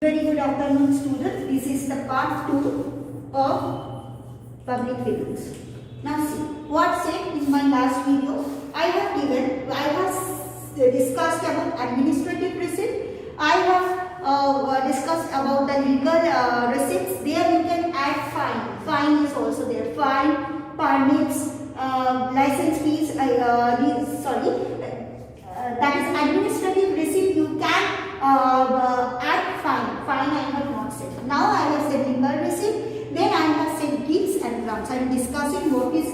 Very good afternoon, students. This is the part 2 of public figures. Now see, what said in my last video, I have discussed about administrative receipt. I have discussed about the legal receipts. There you can add fine. Fine is also there. Fine, permits, license fees. That is administrative receipt. You can add fine. Fine I have not said. Now I have said legal receipt. Then I have said gifts and grants. I am discussing what is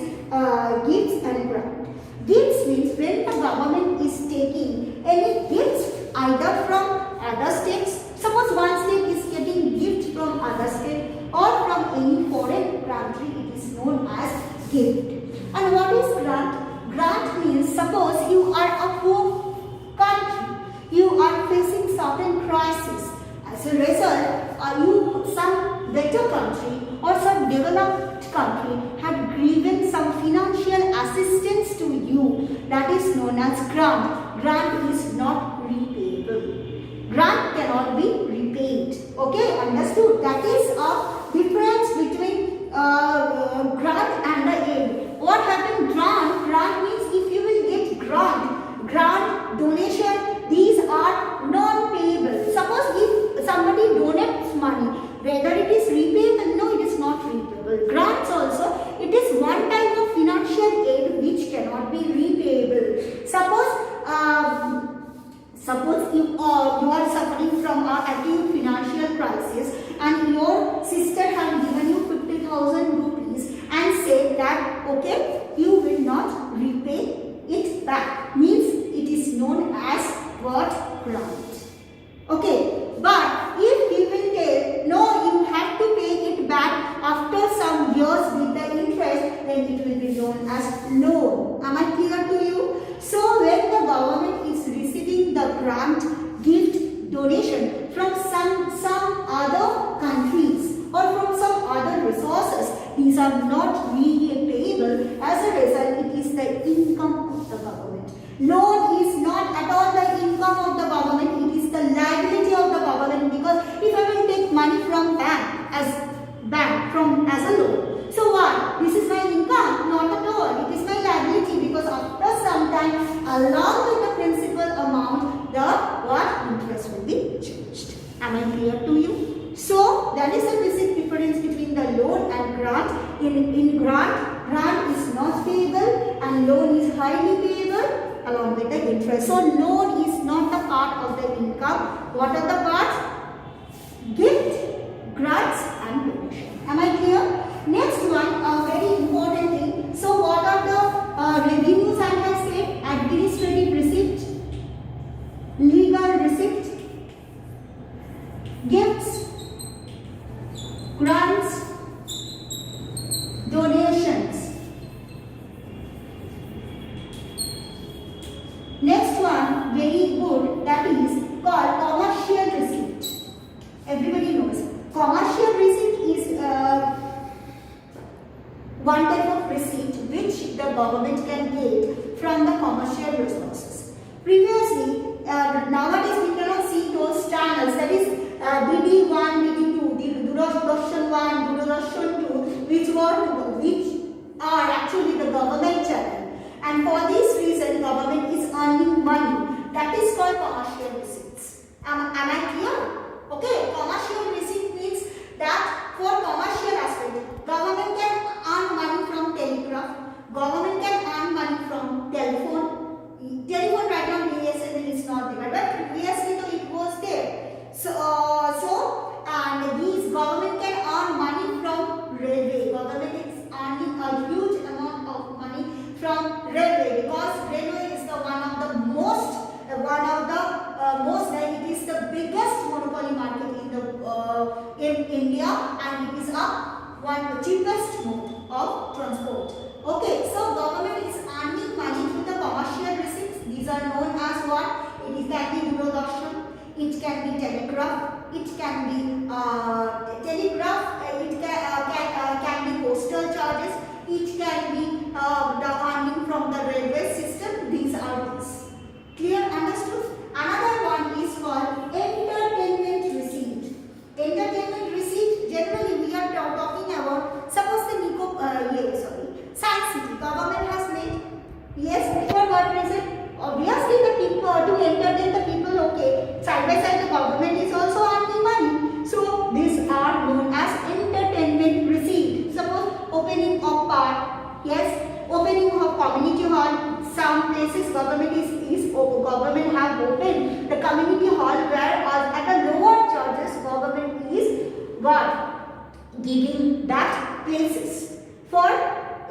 gifts and grant. Gifts means when the government is taking any gifts either from other states. Suppose one state is getting gift from other state or from any foreign country, it is known as gift. And what is grant? Grant means suppose you are a poor country, you are facing certain crisis. As a result, some better country or some developed country had given some financial assistance to you. That is known as grant. Grant is not repayable. Grant cannot be repaid. Okay, understood? That is a difference between grant and the aid. What happened? Grant means if you will get grant, donation, these are non-payable. Suppose if somebody donates money, whether it is repayable, no, it is not repayable. Grants also, it is one type of financial aid which cannot be repayable. Suppose you are suffering from an acute financial crisis and your sister has given you 50,000 rupees and said that okay, you will not repay it back. Means it is known as what? Grant. Okay, but if you will tell no, you have to pay it back after some years with the interest, then it will be known as loan. Am I clear to you? So when the government is receiving the grant, gift, donation from some other countries or from some other resources, these are not really payable. As a result, it is the income of the government. Loan is not at all the income of the government, it is the liability of the government, because if I will take money from bank as a loan, so what? This is my income? Not at all. It is my liability, because after some time, along with the principal amount, the interest will be changed. Am I clear to you? So that is the basic difference between the loan and grant. In grant is not payable and loan is highly payable along with the interest. So loan is not the part of the income. What are the parts? Gift, grants and donation. Am I clear? Next one, a very important thing. So what are the revenues I have said? Administrative receipt, legal receipt, gifts, grants, donations. Next one, very good, that is called commercial receipt. Everybody knows. Commercial receipt is one type of receipt which the government can get from the commercial resources. Previously, nowadays we cannot see those channels, that is DD1, DD2, Doordarshan 1, Doordarshan 2, which are actually the government channel. And for this reason, government is earning money. That is called commercial receipts. Am I clear? Okay, commercial receipt means that for commercial aspect, government can earn money from telegraph, government can earn money from telephone. Telephone right now BSNL is not there, but previously though it was there. And these government can earn money from railway. Government is earning a huge amount of money from railway, because railway is it is the biggest monopoly market in India, and it is one of the cheapest mode of transport. Okay, so government is earning money through the commercial receipts. These are known as what? It can be Doordarshan, it can be telegraph, it can be can be postal charges, it can be the earning from the railway system. These are these. Clear? Understood? Another one is called entertainment receipt. RTC's government have opened the community hall where at a lower charges government is giving that places for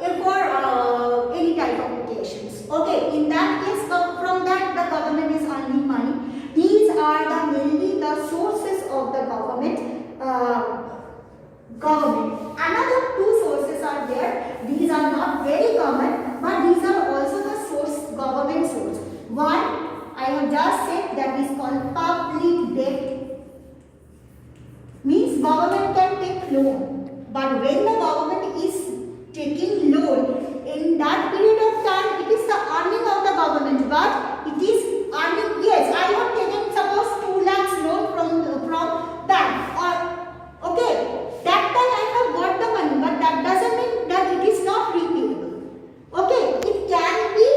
any type of occasions. Okay, in that case, from that the government is earning money. These are mainly the sources of the government. Another two sources are there. These are not very common, but these are also the government source. One, I have just said, that is called public debt. Means government can take loan, but when the government is taking loan, in that period of time, it is the earning of the government, but it is earning. Yes, I have taken suppose 2 lakhs loan from bank, or okay. That time I have got the money, but that doesn't mean that it is not repayable. Okay, it can be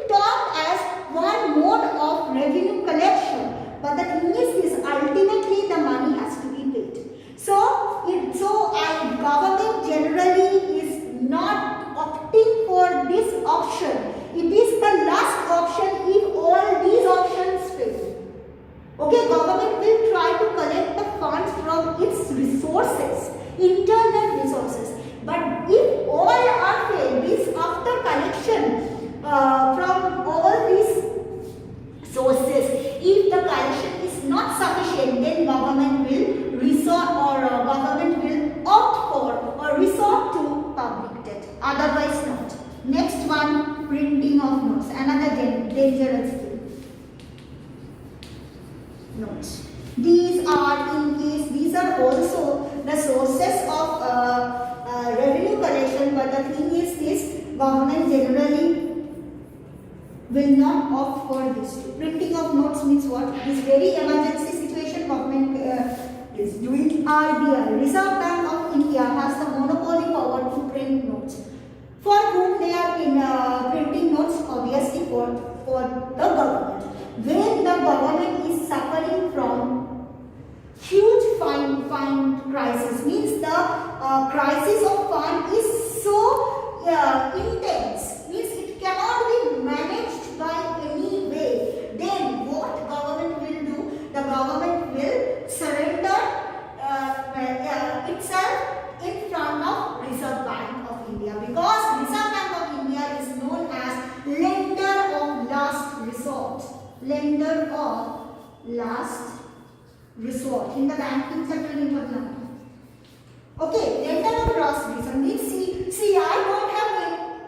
termed as one mode of revenue collection, but the thing is ultimately the money has to be paid. So government generally is not opting for this option. It is the last option if all these options fail. Okay, government will try to collect the funds from its resources, internal resources. But if all are failed, means after collection from all these sources, if the collection is not sufficient, then government will opt for or resort to public debt. Otherwise not. Next one, printing of notes. Another dangerous thing. Notes. These are also the sources of revenue collection, but the thing is this, government generally will not opt for this. Printing of notes means what? This very emergency situation government is doing. RBI, Reserve Bank of India, has the monopoly power to print notes. For whom they are printing notes? Obviously for the government. When the government is suffering from huge fund crisis, means the crisis of fund is so intense, means it cannot be managed by any way, then what government will do? The government will surrender itself in front of Reserve Bank of India, because Reserve Bank of India is known as lender of last resort. Lender of last resort in the banking sector in Vietnam. Okay, lender of last resort means see, I don't have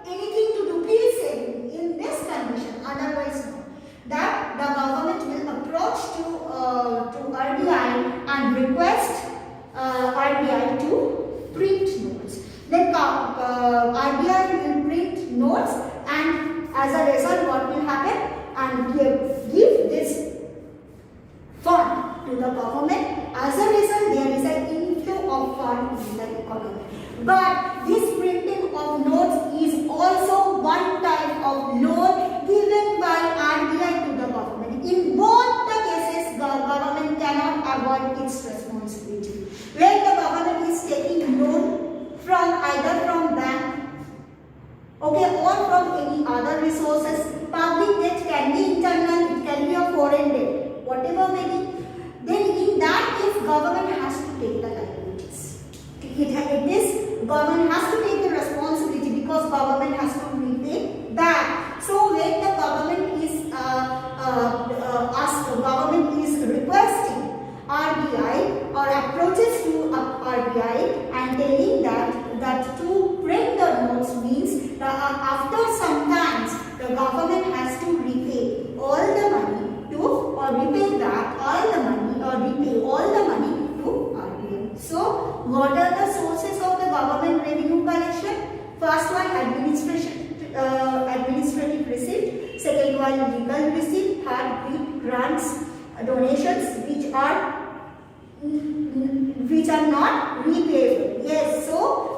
anything to do. Please save me in this condition. Otherwise, no. That the government will approach to RBI and request RBI to print notes. Then RBI will print notes, and as a result, what will happen? And give this fund to the government. As a result, there is an inflow of funds in the economy. But this printing of notes is also one type of loan given by RBI to the government. In both the cases, the government cannot avoid its responsibility. When the government is taking loan from either from bank, okay, or from any other resources, public debt can be internal, it can be a foreign debt, whatever may be. Then in that case, government has to take the liabilities. Government has to take the responsibility, because government has to repay back. So when the government is requesting RBI or approaches to RBI and telling that to print the notes means that after some times the government has to repay all the money to, or repay back all the money, or repay all the money to RBI. So what are the sources of the government revenue collection? First one, administrative receipt. Second one, legal receipt. Third, grants, donations which are not repayable. Yes, so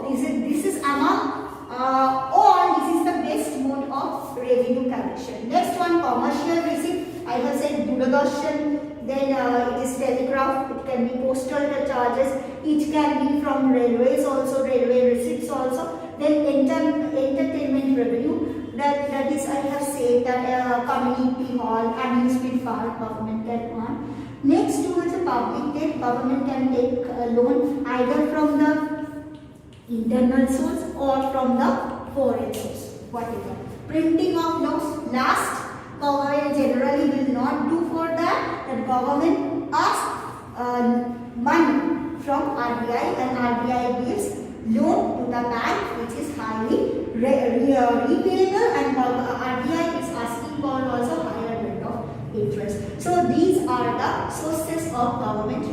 this is among all, this is the best mode of revenue collection. Next one, commercial receipt. I have said Doordarshan, then it is telegraph, it can be postal charges, it can be from railways also, railway receipts also. Then entertainment revenue, that is I have said that community hall, amusement park, government can earn. Next towards the public debt, government can take a loan either from the internal source or from the foreign source, whatever. Printing of notes, last, government generally will not do for that. The government asks money from RBI and RBI gives loan to the bank which is highly repayable, and RBI is asking for also higher rate of interest. So these are the sources of government